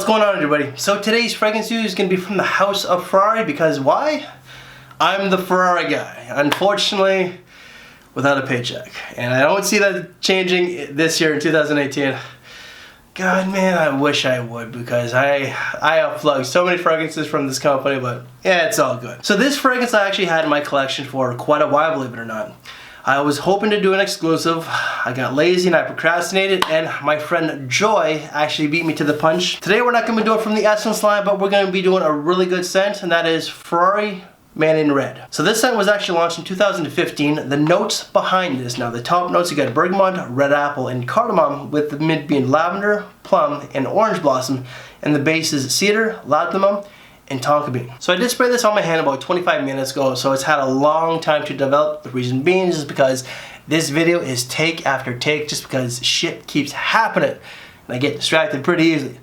What's going on, everybody? So today's fragrance news is going to be from the house of Ferrari, because why? I'm the Ferrari guy, unfortunately without a paycheck, and I don't see that changing this year in 2018. God, man, I wish I would, because I have plugged so many fragrances from this company, but yeah, it's all good. So this fragrance I actually had in my collection for quite a while, believe it or not. I was hoping to do an exclusive. I got lazy and I procrastinated, and my friend Joy actually beat me to the punch. Today we're not going to do it from the Essence line, but we're going to be doing a really good scent, and that is Ferrari Man In Red. So this scent was actually launched in 2015. The notes behind this, now the top notes, you got bergamot, red apple, and cardamom, with the mid being lavender, plum, and orange blossom, and the base is cedar, ladamum, and tonka bean. So I did spray this on my hand about 25 minutes ago, so it's had a long time to develop. The reason being is because this video is take after take, just because shit keeps happening and I get distracted pretty easily.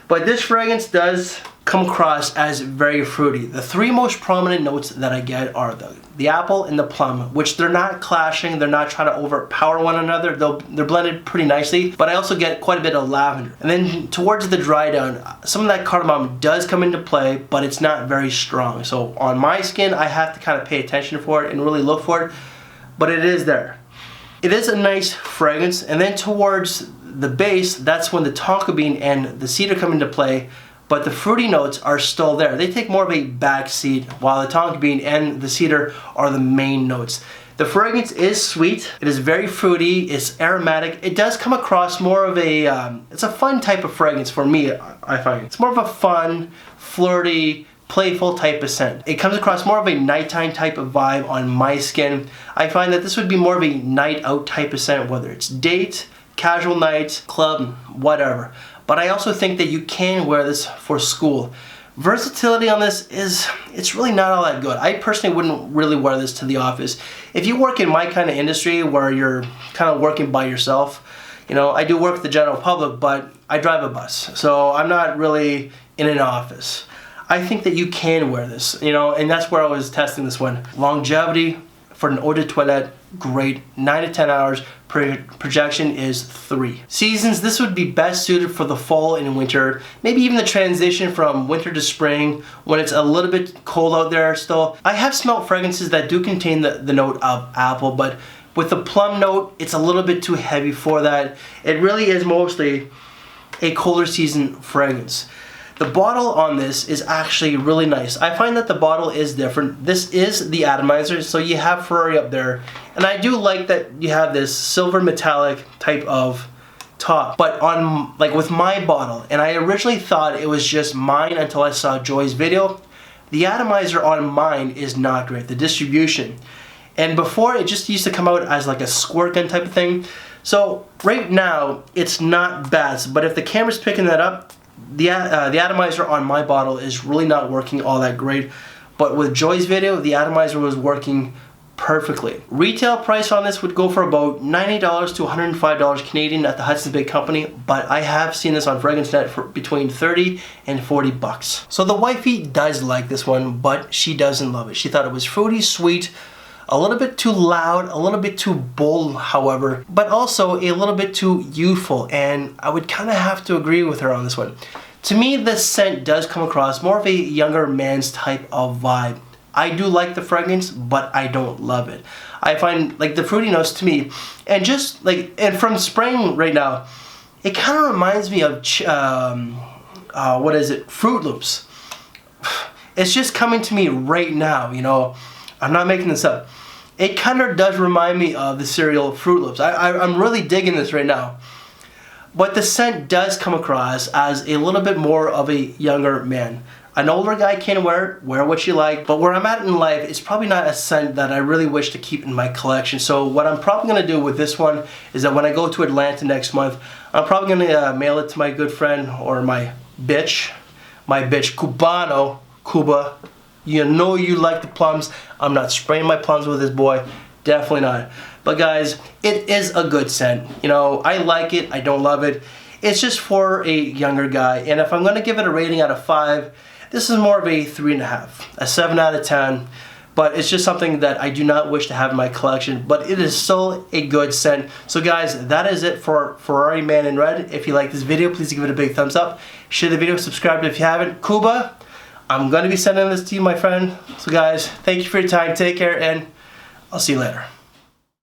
But this fragrance does come across as very fruity. The three most prominent notes that I get are the apple and the plum, which they're not clashing, they're not trying to overpower one another, they're blended pretty nicely, but I also get quite a bit of lavender. And then towards the dry down, some of that cardamom does come into play, but it's not very strong. So on my skin, I have to kind of pay attention for it and really look for it, but it is there. It is a nice fragrance, and then towards the base, that's when the tonka bean and the cedar come into play, but the fruity notes are still there. They take more of a back seat, while the tonka bean and the cedar are the main notes. The fragrance is sweet, it is very fruity, it's aromatic. It does come across more of a, it's a fun type of fragrance for me, I find. It's more of a fun, flirty, playful type of scent. It comes across more of a nighttime type of vibe on my skin. I find that this would be more of a night out type of scent, whether it's date, casual night, club, whatever. But I also think that you can wear this for school. Versatility on this it's really not all that good. I personally wouldn't really wear this to the office. If you work in my kind of industry where you're kind of working by yourself, you know, I do work with the general public, but I drive a bus, so I'm not really in an office. I think that you can wear this, you know, and that's where I was testing this one. Longevity for an eau de toilette, great, 9 to 10 hours. Projection is 3. Seasons, this would be best suited for the fall and winter, maybe even the transition from winter to spring when it's a little bit cold out there still. I have smelled fragrances that do contain the note of apple, but with the plum note, it's a little bit too heavy for that. It really is mostly a colder season fragrance. The bottle on this is actually really nice. I find that the bottle is different. This is the atomizer, so you have Ferrari up there. And I do like that you have this silver metallic type of top. But on, like with my bottle, and I originally thought it was just mine until I saw Joy's video, the atomizer on mine is not great, the distribution. And before, it just used to come out as like a squirt gun type of thing. So right now, it's not bad, but if the camera's picking that up, the atomizer on my bottle is really not working all that great, but with Joy's video, the atomizer was working perfectly. Retail price on this would go for about $90 to $105 Canadian at the Hudson's Bay Company, but I have seen this on FragranceNet for between 30 and 40 bucks. So the wifey does like this one, but she doesn't love it. She thought it was fruity, sweet, a little bit too loud, a little bit too bold, however, but also a little bit too youthful, and I would kind of have to agree with her on this one. To me, this scent does come across more of a younger man's type of vibe. I do like the fragrance, but I don't love it. I find like the fruity notes to me, and just like, and from spraying right now, it kind of reminds me of, what is it, Fruit Loops. It's just coming to me right now, you know. I'm not making this up. It kind of does remind me of the cereal Fruit Loops. I'm really digging this right now. But the scent does come across as a little bit more of a younger man. An older guy can wear what you like, but where I'm at in life, it's probably not a scent that I really wish to keep in my collection. So what I'm probably going to do with this one is that when I go to Atlanta next month, I'm probably going to mail it to my good friend, or my bitch Cubano, Cuba. You know you like the plums. I'm not spraying my plums with this boy. Definitely not. But guys, it is a good scent. You know, I like it. I don't love it. It's just for a younger guy. And if I'm going to give it a rating out of 5, this is more of a 3.5. A 7 out of 10. but it's just something that I do not wish to have in my collection, but it is still a good scent. So guys, that is it for Ferrari Man in Red. If you like this video, please give it a big thumbs up. Share the video, subscribe if you haven't. Kuba, I'm going to be sending this to you, my friend. So guys, thank you for your time, take care, and I'll see you later.